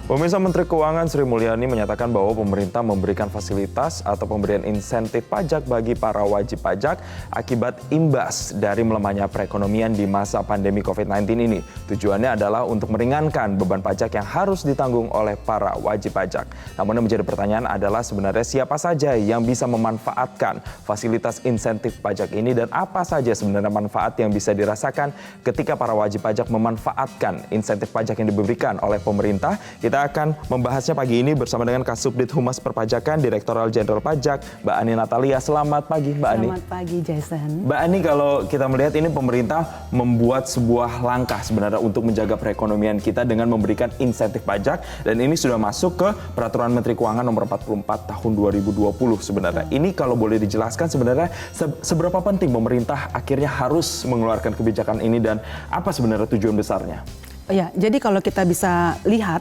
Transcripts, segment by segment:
Pemirsa, Menteri Keuangan Sri Mulyani menyatakan bahwa pemerintah memberikan fasilitas atau pemberian insentif pajak bagi para wajib pajak akibat imbas dari melemahnya perekonomian di masa pandemi COVID-19 ini. Tujuannya adalah untuk meringankan beban pajak yang harus ditanggung oleh para wajib pajak. Namun yang menjadi pertanyaan adalah sebenarnya siapa saja yang bisa memanfaatkan fasilitas insentif pajak ini dan apa saja sebenarnya manfaat yang bisa dirasakan ketika para wajib pajak memanfaatkan insentif pajak yang diberikan oleh pemerintah. Kita akan membahasnya pagi ini bersama dengan Kasubdit Humas Perpajakan, Direktoral Jenderal Pajak, Mbak Ani Natalia. Selamat pagi, Mbak Ani. Selamat pagi, Jason. Mbak Ani, kalau kita melihat ini pemerintah membuat sebuah langkah sebenarnya untuk menjaga perekonomian kita dengan memberikan insentif pajak, dan ini sudah masuk ke Peraturan Menteri Keuangan Nomor 44 Tahun 2020 sebenarnya. Ini kalau boleh dijelaskan sebenarnya seberapa penting pemerintah akhirnya harus mengeluarkan kebijakan ini dan apa sebenarnya tujuan besarnya? Ya, jadi kalau kita bisa lihat,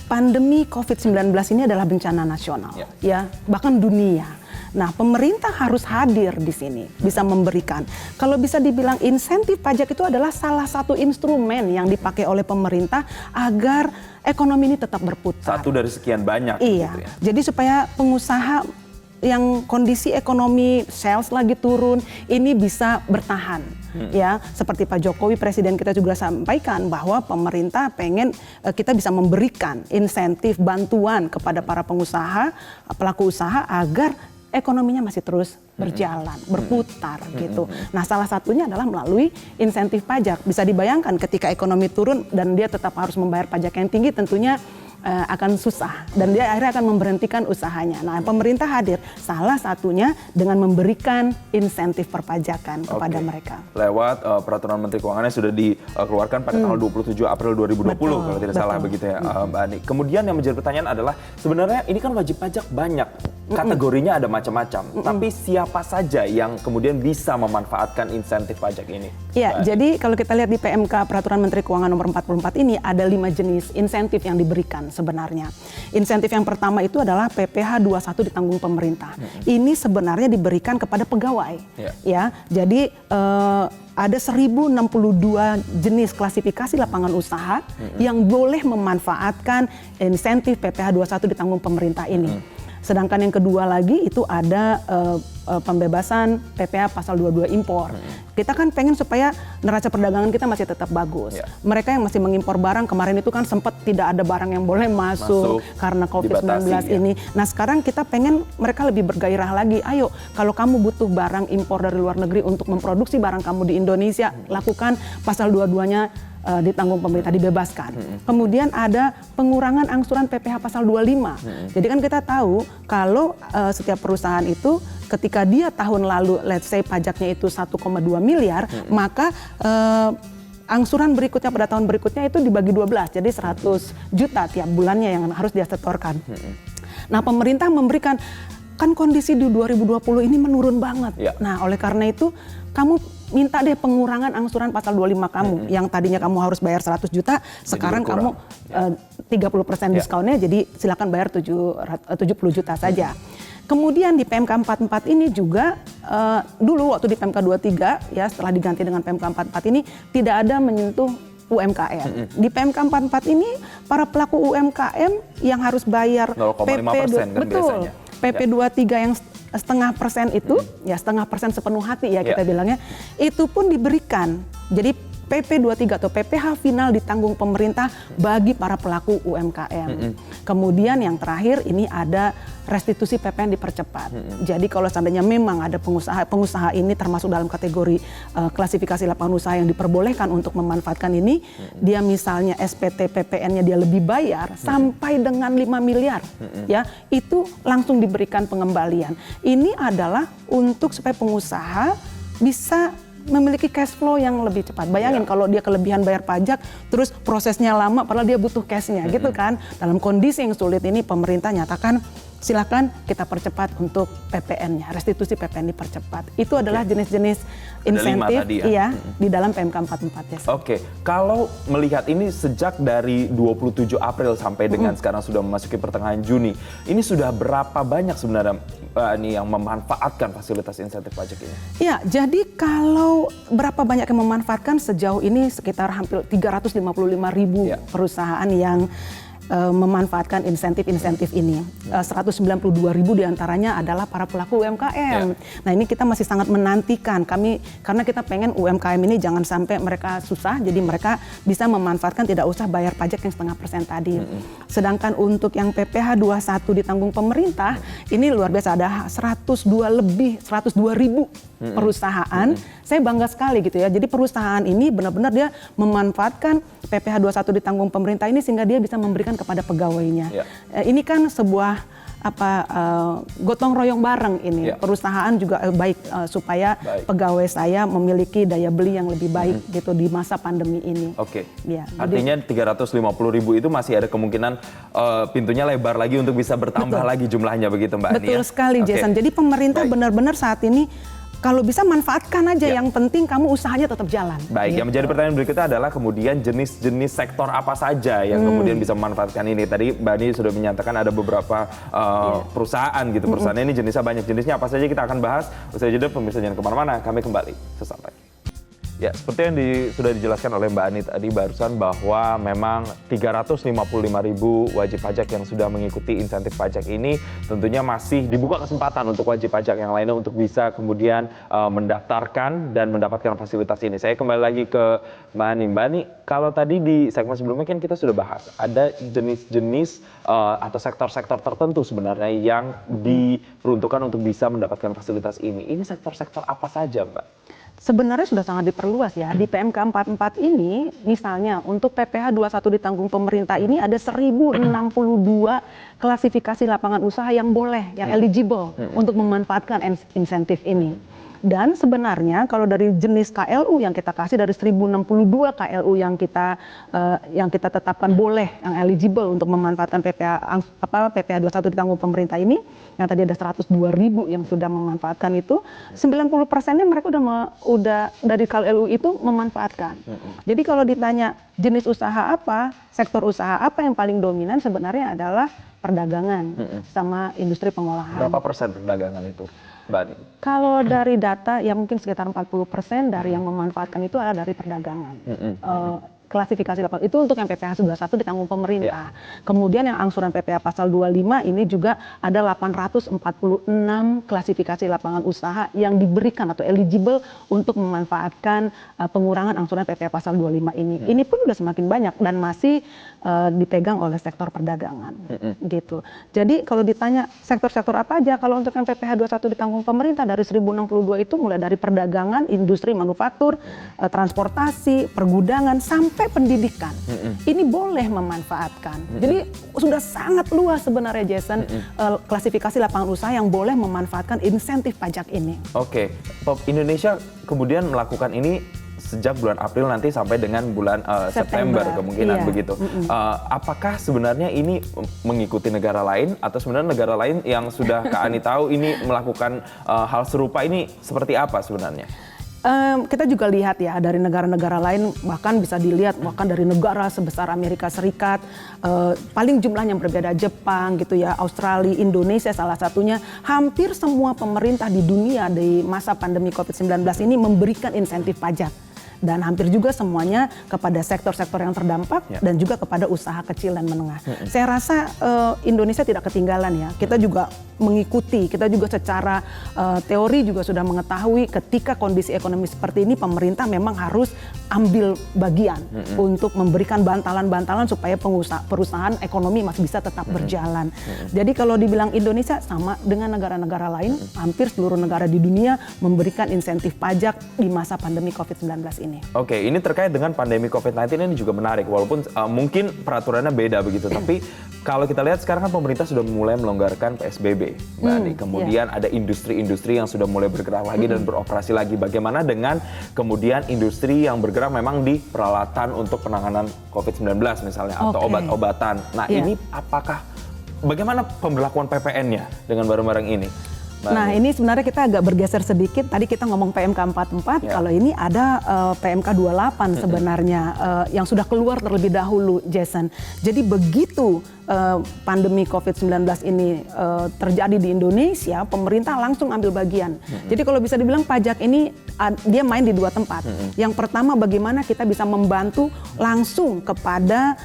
pandemi COVID-19 ini adalah bencana nasional, ya, bahkan dunia. Nah, pemerintah harus hadir di sini, bisa memberikan. Kalau bisa dibilang insentif pajak itu adalah salah satu instrumen yang dipakai oleh pemerintah agar ekonomi ini tetap berputar. Satu dari sekian banyak. Iya, gitu ya. Jadi supaya pengusaha yang kondisi ekonomi sales lagi turun ini bisa bertahan, ya, seperti Pak Jokowi Presiden kita juga sampaikan bahwa pemerintah pengen kita bisa memberikan insentif bantuan kepada para pengusaha, pelaku usaha agar ekonominya masih terus berjalan, berputar gitu. Nah, salah satunya adalah melalui insentif pajak. Bisa dibayangkan ketika ekonomi turun dan dia tetap harus membayar pajak yang tinggi, tentunya akan susah dan dia akhirnya akan memberhentikan usahanya. Nah, pemerintah hadir salah satunya dengan memberikan insentif perpajakan kepada mereka. Lewat Peraturan Menteri Keuangan yang sudah dikeluarkan pada tanggal 27 April 2020 kalau tidak salah begitu ya, Mbak Ani. Kemudian yang menjadi pertanyaan adalah sebenarnya ini kan wajib pajak banyak. Kategorinya ada macam-macam. Tapi siapa saja yang kemudian bisa memanfaatkan insentif pajak ini? Ya, jadi kalau kita lihat di PMK Peraturan Menteri Keuangan Nomor 44 ini ada 5 jenis insentif yang diberikan sebenarnya. Insentif yang pertama itu adalah PPh 21 ditanggung pemerintah. Ini sebenarnya diberikan kepada pegawai. Ya, jadi ada 1062 jenis klasifikasi lapangan usaha yang boleh memanfaatkan insentif PPh 21 ditanggung pemerintah ini. Sedangkan yang kedua lagi itu ada pembebasan PPh pasal 22 impor. Kita kan pengen supaya neraca perdagangan kita masih tetap bagus. Mereka yang masih mengimpor barang kemarin itu kan sempat tidak ada barang yang boleh masuk karena COVID-19 ini. Nah, sekarang kita pengen mereka lebih bergairah lagi. Ayo, kalau kamu butuh barang impor dari luar negeri untuk memproduksi barang kamu di Indonesia, lakukan pasal 22-nya ditanggung pemerintah, dibebaskan. Kemudian ada pengurangan angsuran PPh pasal 25. Jadi kan kita tahu kalau setiap perusahaan itu ketika dia tahun lalu let's say pajaknya itu 1,2 miliar, maka angsuran berikutnya pada tahun berikutnya itu dibagi 12, jadi 100 juta tiap bulannya yang harus dia setorkan. Nah, pemerintah memberikan, kan kondisi di 2020 ini menurun banget. Nah, oleh karena itu kamu minta deh pengurangan angsuran pasal 25 kamu. Yang tadinya kamu harus bayar 100 juta, sekarang kamu 30% diskonnya, jadi silakan bayar 70 juta saja. Kemudian di PMK 44 ini juga dulu waktu di PMK 23 ya, setelah diganti dengan PMK 44 ini tidak ada menyentuh UMKM. Di PMK 44 ini para pelaku UMKM yang harus bayar 0,5% kan biasanya. PP 23 yang setengah persen itu, ya setengah persen sepenuh hati ya kita bilangnya, itu pun diberikan. Jadi PP 23 atau PPh final ditanggung pemerintah bagi para pelaku UMKM. Kemudian yang terakhir ini ada restitusi PPN dipercepat. Jadi kalau seandainya memang ada pengusaha ini termasuk dalam kategori klasifikasi lapangan usaha yang diperbolehkan untuk memanfaatkan ini, dia misalnya SPT PPN-nya dia lebih bayar sampai dengan 5 miliar, ya itu langsung diberikan pengembalian. Ini adalah untuk supaya pengusaha bisa memiliki cash flow yang lebih cepat. Bayangin kalau dia kelebihan bayar pajak, terus prosesnya lama, padahal dia butuh cashnya, gitu kan. Dalam kondisi yang sulit ini, pemerintah nyatakan silakan kita percepat untuk PPN-nya, restitusi PPN dipercepat. Itu adalah jenis-jenis insentif di dalam PMK 44 ya. Oke, kalau melihat ini sejak dari 27 April sampai dengan sekarang sudah memasuki pertengahan Juni, ini sudah berapa banyak sebenarnya ini yang memanfaatkan fasilitas insentif pajak ini? Ya, jadi kalau berapa banyak yang memanfaatkan, sejauh ini sekitar hampir 355.000 perusahaan yang memanfaatkan insentif-insentif ini. 192.000 diantaranya adalah para pelaku UMKM. Nah ini kita masih sangat menantikan karena kita pengen UMKM ini jangan sampai mereka susah, jadi mereka bisa memanfaatkan tidak usah bayar pajak yang 0,5% tadi. Sedangkan untuk yang PPh 21 ditanggung pemerintah, ini luar biasa, ada 102.000 perusahaan. Saya bangga sekali gitu ya. Jadi perusahaan ini benar-benar dia memanfaatkan PPh 21 ditanggung pemerintah ini sehingga dia bisa memberikan kepada pegawainya. Ini kan sebuah gotong royong bareng ini. Perusahaan juga supaya pegawai saya memiliki daya beli yang lebih baik gitu di masa pandemi ini. Ya, artinya 350.000 itu masih ada kemungkinan pintunya lebar lagi untuk bisa bertambah lagi jumlahnya begitu Mbak Ani. Betul sekali Jason. Jadi pemerintah benar-benar saat ini kalau bisa manfaatkan aja, yang penting kamu usahanya tetap jalan. Baik, yang menjadi pertanyaan berikutnya adalah kemudian jenis-jenis sektor apa saja yang kemudian bisa memanfaatkan ini. Tadi Mbak Ani sudah menyatakan ada beberapa perusahaan gitu. Perusahaan ini jenisnya banyak. Jenisnya apa saja kita akan bahas. Usai jeda, pemirsa jangan kemana-mana. Kami kembali sesaat lagi. Ya, seperti yang sudah dijelaskan oleh Mbak Ani tadi barusan bahwa memang 355.000 wajib pajak yang sudah mengikuti insentif pajak ini tentunya masih dibuka kesempatan untuk wajib pajak yang lainnya untuk bisa kemudian mendaftarkan dan mendapatkan fasilitas ini. Saya kembali lagi ke Mbak Ani. Mbak Ani, kalau tadi di segmen sebelumnya kan kita sudah bahas ada jenis-jenis atau sektor-sektor tertentu sebenarnya yang diperuntukkan untuk bisa mendapatkan fasilitas ini. Ini sektor-sektor apa saja, Mbak? Sebenarnya sudah sangat diperluas ya. Di PMK 44 ini misalnya untuk PPh 21 ditanggung pemerintah ini ada 1.062 klasifikasi lapangan usaha yang boleh, yang eligible untuk memanfaatkan insentif ini. Dan sebenarnya kalau dari jenis KLU yang kita kasih dari 1062 KLU yang kita tetapkan boleh, yang eligible untuk memanfaatkan PPh 21 ditanggung pemerintah ini, yang tadi ada 102.000 yang sudah memanfaatkan itu, 90%-nya mereka udah dari KLU itu memanfaatkan. Jadi kalau ditanya jenis usaha apa, sektor usaha apa yang paling dominan sebenarnya adalah perdagangan sama industri pengolahan. Berapa persen perdagangan itu, Mbak Ani? Kalau dari data ya mungkin sekitar 40% dari yang memanfaatkan itu adalah dari perdagangan. Klasifikasi lapangan itu untuk yang PPh 21 ditanggung pemerintah. Kemudian yang angsuran PPh pasal 25 ini juga ada 846 klasifikasi lapangan usaha yang diberikan atau eligible untuk memanfaatkan pengurangan angsuran PPh pasal 25 ini. Ini pun sudah semakin banyak dan masih dipegang oleh sektor perdagangan. Gitu. Jadi kalau ditanya sektor-sektor apa aja, kalau untuk yang PPh 21 ditanggung pemerintah dari 1062 itu mulai dari perdagangan, industri manufaktur, transportasi, pergudangan sampai pendidikan, ini boleh memanfaatkan. Jadi sudah sangat luas sebenarnya Jason klasifikasi lapangan usaha yang boleh memanfaatkan insentif pajak ini. Indonesia kemudian melakukan ini sejak bulan April nanti sampai dengan bulan September kemungkinan begitu. Apakah sebenarnya ini mengikuti negara lain atau sebenarnya negara lain yang sudah Kak Ani tahu ini melakukan hal serupa ini seperti apa sebenarnya? Kita juga lihat ya dari negara-negara lain, bahkan bisa dilihat bahkan dari negara sebesar Amerika Serikat, paling jumlahnya yang berbeda, Jepang gitu ya, Australia, Indonesia salah satunya, hampir semua pemerintah di dunia di masa pandemi COVID-19 ini memberikan insentif pajak. Dan hampir juga semuanya kepada sektor-sektor yang terdampak dan juga kepada usaha kecil dan menengah. Saya rasa Indonesia tidak ketinggalan ya. Kita juga mengikuti, kita juga secara teori juga sudah mengetahui ketika kondisi ekonomi seperti ini pemerintah memang harus ambil bagian untuk memberikan bantalan-bantalan supaya perusahaan ekonomi masih bisa tetap berjalan. Jadi kalau dibilang Indonesia sama dengan negara-negara lain, hampir seluruh negara di dunia memberikan insentif pajak di masa pandemi COVID-19 ini. Ini terkait dengan pandemi COVID-19 ini juga menarik, walaupun mungkin peraturannya beda begitu, tapi kalau kita lihat sekarang kan pemerintah sudah mulai melonggarkan PSBB, Mbak Ani. Kemudian ada industri-industri yang sudah mulai bergerak lagi dan beroperasi lagi. Bagaimana dengan kemudian industri yang bergerak memang di peralatan untuk penanganan COVID-19 misalnya, atau obat-obatan. Nah ini bagaimana pemberlakuan PPN-nya dengan barang-barang ini? Nah, ini sebenarnya kita agak bergeser sedikit. Tadi kita ngomong PMK 44, kalau ini ada PMK 28 sebenarnya yang sudah keluar terlebih dahulu, Jason. Jadi begitu pandemi COVID-19 ini terjadi di Indonesia, pemerintah langsung ambil bagian. Jadi kalau bisa dibilang pajak ini dia main di dua tempat. Yang pertama, bagaimana kita bisa membantu langsung kepada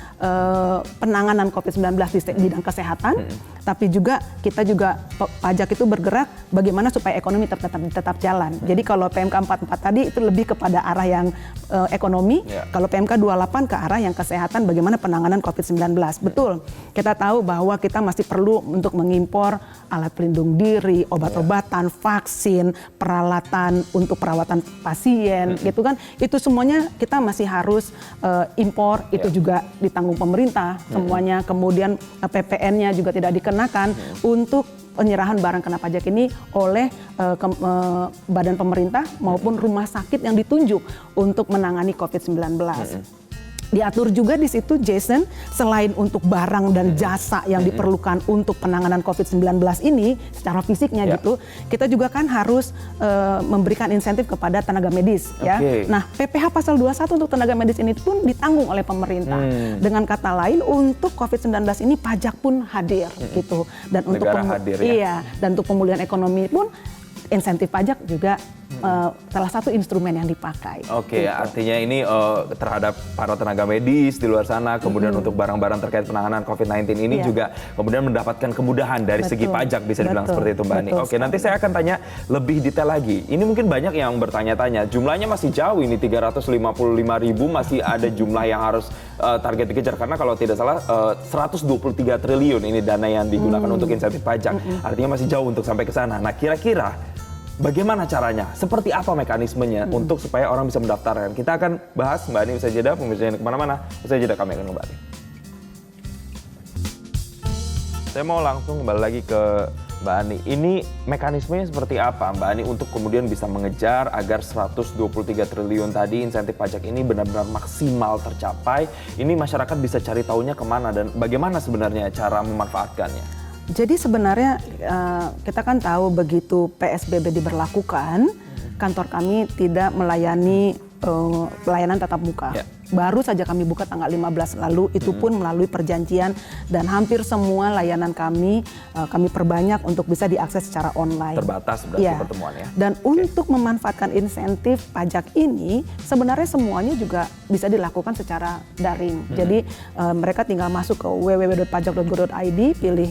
penanganan COVID-19 di bidang kesehatan, tapi juga kita juga pajak itu bergerak bagaimana supaya ekonomi tetap jalan. Jadi kalau PMK 44 tadi itu lebih kepada arah yang ekonomi, kalau PMK 28 ke arah yang kesehatan, bagaimana penanganan COVID-19. Betul, kita tahu bahwa kita masih perlu untuk mengimpor alat pelindung diri, obat-obatan, vaksin, peralatan untuk perawatan pasien, gitu kan. Itu semuanya kita masih harus impor, itu juga ditanggung pemerintah semuanya. Kemudian PPN-nya juga tidak dikenakan untuk penyerahan barang kena pajak ini oleh badan pemerintah maupun rumah sakit yang ditunjuk untuk menangani COVID-19. Diatur juga di situ, Jason, selain untuk barang dan jasa yang diperlukan untuk penanganan COVID-19 ini secara fisiknya gitu, kita juga kan harus memberikan insentif kepada tenaga medis. Ya. Nah, PPh pasal 21 untuk tenaga medis ini pun ditanggung oleh pemerintah. Dengan kata lain, untuk COVID-19 ini pajak pun hadir gitu. Dan untuk dan untuk pemulihan ekonomi pun insentif pajak juga salah satu instrumen yang dipakai. Oke, artinya ini terhadap para tenaga medis di luar sana, kemudian untuk barang-barang terkait penanganan COVID-19 ini juga kemudian mendapatkan kemudahan dari segi pajak, bisa dibilang seperti itu, Mbak Ani. Oke, nanti saya akan tanya lebih detail lagi. Ini mungkin banyak yang bertanya-tanya, jumlahnya masih jauh ini 355.000, masih ada jumlah yang harus target dikejar, karena kalau tidak salah 123 triliun ini dana yang digunakan untuk insentif pajak. Artinya masih jauh untuk sampai ke sana. Nah, kira-kira bagaimana caranya? Seperti apa mekanismenya untuk supaya orang bisa mendaftarkan? Kita akan bahas, Mbak Ani, usai jeda. Pemirsa yang kemana-mana, usai jeda kami akan kembali. Saya mau langsung kembali lagi ke Mbak Ani. Ini mekanismenya seperti apa, Mbak Ani, untuk kemudian bisa mengejar agar 123 triliun tadi insentif pajak ini benar-benar maksimal tercapai? Ini masyarakat bisa cari tahunya kemana dan bagaimana sebenarnya cara memanfaatkannya? Jadi sebenarnya kita kan tahu begitu PSBB diberlakukan, kantor kami tidak melayani pelayanan tatap muka. Baru saja kami buka tanggal 15 lalu, itu pun melalui perjanjian, dan hampir semua layanan kami perbanyak untuk bisa diakses secara online. Terbatas berarti pertemuannya. Dan untuk memanfaatkan insentif pajak ini, sebenarnya semuanya juga bisa dilakukan secara daring. Jadi mereka tinggal masuk ke www.pajak.go.id, pilih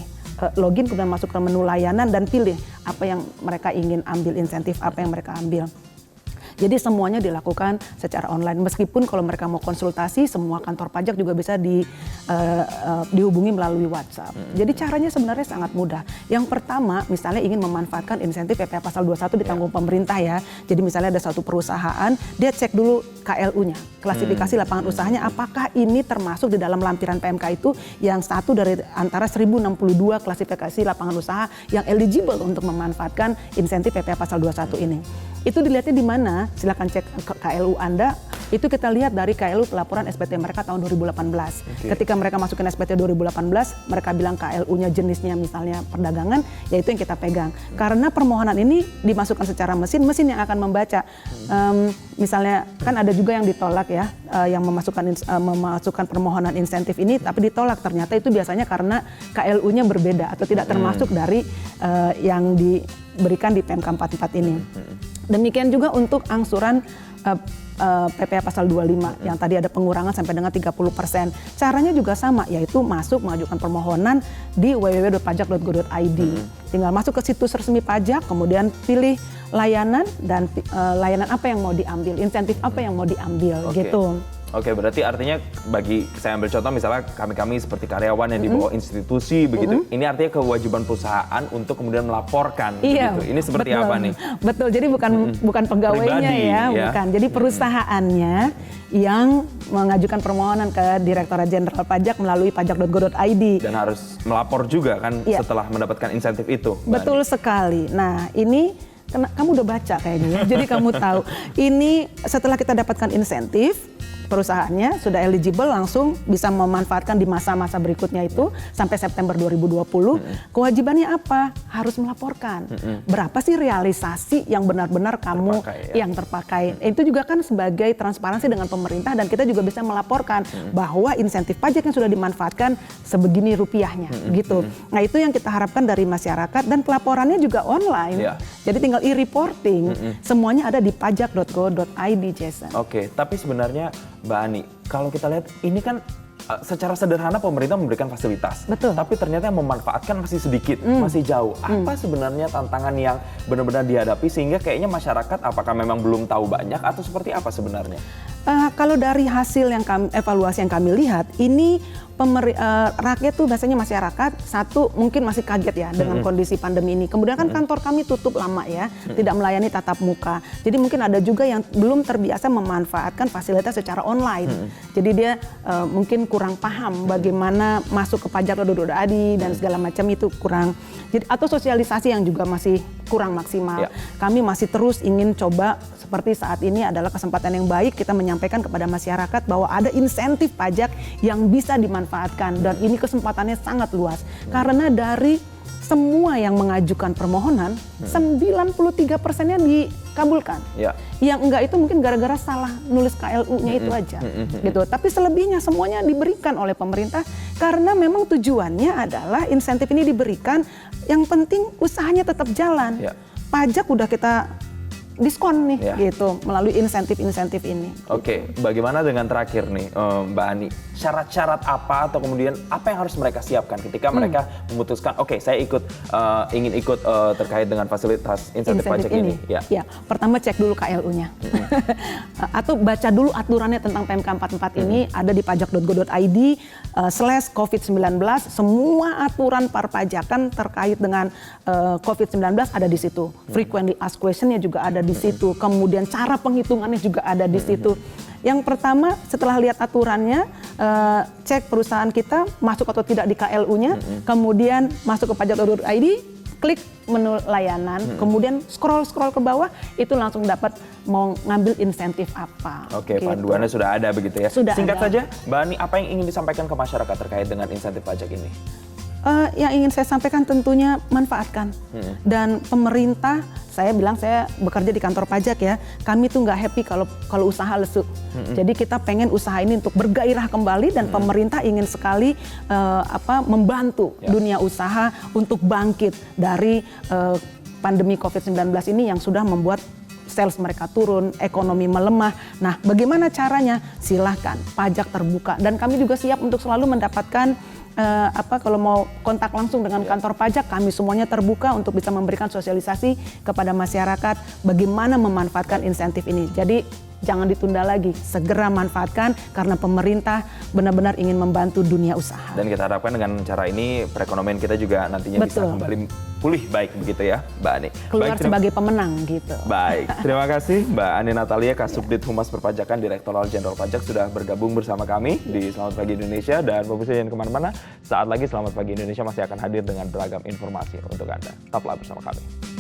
login, kemudian masuk ke menu layanan dan pilih apa yang mereka ingin ambil, insentif apa yang mereka ambil. Jadi semuanya dilakukan secara online. Meskipun kalau mereka mau konsultasi, semua kantor pajak juga bisa dihubungi melalui WhatsApp. Jadi caranya sebenarnya sangat mudah. Yang pertama, misalnya ingin memanfaatkan insentif PPh pasal 21 ditanggung pemerintah ya. Jadi misalnya ada satu perusahaan, dia cek dulu KLU-nya, klasifikasi lapangan usahanya, apakah ini termasuk di dalam lampiran PMK itu yang satu dari antara 1062 klasifikasi lapangan usaha yang eligible untuk memanfaatkan insentif PPh pasal 21 ini. Itu dilihatnya di mana? Silakan cek KLU Anda. Itu kita lihat dari KLU pelaporan SPT mereka tahun 2018. Ketika mereka masukin SPT 2018, mereka bilang KLU-nya jenisnya misalnya perdagangan, yaitu yang kita pegang. Karena permohonan ini dimasukkan secara mesin yang akan membaca. Misalnya kan ada juga yang ditolak ya, yang memasukkan permohonan insentif ini tapi ditolak. Ternyata itu biasanya karena KLU-nya berbeda atau tidak termasuk dari yang diberikan di PMK 44 ini. Demikian juga untuk angsuran PPh pasal 25 yang tadi ada pengurangan sampai dengan 30%. Caranya juga sama, yaitu mengajukan permohonan di www.pajak.go.id. Tinggal masuk ke situs resmi pajak, kemudian pilih layanan dan layanan apa yang mau diambil, insentif apa yang mau diambil gitu. Oke, berarti artinya bagi saya ambil contoh misalnya kami seperti karyawan yang di bawah institusi begitu. Ini artinya kewajiban perusahaan untuk kemudian melaporkan begitu. Ini seperti apa nih? Betul. Jadi bukan pegawainya ya, bukan. Jadi perusahaannya yang mengajukan permohonan ke Direktorat Jenderal Pajak melalui pajak.go.id. Dan harus melapor juga kan setelah mendapatkan insentif itu. Betul sekali. Nah, ini kamu udah baca kayaknya ya. Jadi kamu tahu ini setelah kita dapatkan insentif, perusahaannya sudah eligible langsung bisa memanfaatkan di masa-masa berikutnya itu sampai September 2020. Kewajibannya apa? Harus melaporkan. Berapa sih realisasi yang benar-benar kamu yang terpakai. Itu juga kan sebagai transparansi dengan pemerintah dan kita juga bisa melaporkan bahwa insentif pajak yang sudah dimanfaatkan sebegini rupiahnya gitu. Nah, itu yang kita harapkan dari masyarakat dan pelaporannya juga online. Jadi tinggal e-reporting, semuanya ada di pajak.go.id, Jason. Oke, tapi sebenarnya Mbak Ani, kalau kita lihat ini kan secara sederhana pemerintah memberikan fasilitas. Betul. Tapi ternyata yang memanfaatkan masih sedikit, masih jauh. Apa sebenarnya tantangan yang benar-benar dihadapi sehingga kayaknya masyarakat apakah memang belum tahu banyak atau seperti apa sebenarnya? Kalau dari hasil yang evaluasi yang kami lihat, ini rakyat tuh biasanya masyarakat satu mungkin masih kaget ya dengan kondisi pandemi ini. Kemudian kan kantor kami tutup lama ya, tidak melayani tatap muka. Jadi mungkin ada juga yang belum terbiasa memanfaatkan fasilitas secara online. Jadi dia mungkin kurang paham bagaimana masuk ke pajak.go.id dan segala macam itu kurang. Jadi atau sosialisasi yang juga masih kurang maksimal. Kami masih terus ingin coba seperti saat ini adalah kesempatan yang baik kita menyampaikan kepada masyarakat bahwa ada insentif pajak yang bisa dimanfaatkan dan ini kesempatannya sangat luas karena dari semua yang mengajukan permohonan 93%-nya dikabulkan. Yang enggak itu mungkin gara-gara salah nulis KLU-nya itu aja gitu. Tapi selebihnya semuanya diberikan oleh pemerintah karena memang tujuannya adalah insentif ini diberikan, yang penting usahanya tetap jalan. Pajak udah kita diskon nih gitu melalui insentif-insentif ini. Oke, bagaimana dengan terakhir nih Mbak Ani, syarat-syarat apa atau kemudian apa yang harus mereka siapkan ketika mereka memutuskan oke, saya ingin ikut terkait dengan fasilitas insentif pajak ini? Ya, pertama cek dulu KLU-nya atau baca dulu aturannya tentang PMK 44 ini ada di pajak.go.id /COVID-19. Semua aturan perpajakan terkait dengan COVID-19 ada di situ. Frequently asked question-nya juga ada di situ. Kemudian cara penghitungannya juga ada di situ. Yang pertama setelah lihat aturannya, cek perusahaan kita masuk atau tidak di KLU-nya, kemudian masuk ke pajak.go.id, klik menu layanan, kemudian scroll ke bawah, itu langsung dapat mau ngambil insentif apa. Oke, gitu. Panduannya sudah ada begitu ya. Sudah Singkat ada. saja, Mbak Ani, apa yang ingin disampaikan ke masyarakat terkait dengan insentif pajak ini? Yang ingin saya sampaikan tentunya manfaatkan. Dan pemerintah, saya bilang saya bekerja di kantor pajak ya, kami tuh nggak happy kalau usaha lesu. Jadi kita pengen usaha ini untuk bergairah kembali dan pemerintah ingin sekali membantu dunia usaha untuk bangkit dari pandemi COVID-19 ini yang sudah membuat sales mereka turun, ekonomi melemah. Nah, bagaimana caranya? Silahkan, pajak terbuka. Dan kami juga siap untuk selalu mendapatkan kalau mau kontak langsung dengan kantor pajak, kami semuanya terbuka untuk bisa memberikan sosialisasi kepada masyarakat bagaimana memanfaatkan insentif ini. Jadi jangan ditunda lagi, segera manfaatkan karena pemerintah benar-benar ingin membantu dunia usaha. Dan kita harapkan dengan cara ini perekonomian kita juga nantinya bisa kembali pulih baik begitu ya, Mbak Ani. Keluar sebagai pemenang gitu. Baik, terima kasih Mbak Ani Natalia, Kasubdit Humas Perpajakan Direktorat Jenderal Pajak sudah bergabung bersama kami di Selamat Pagi Indonesia. Dan pemirsa jangan kemana-mana, saat lagi Selamat Pagi Indonesia masih akan hadir dengan beragam informasi untuk Anda. Tetaplah bersama kami.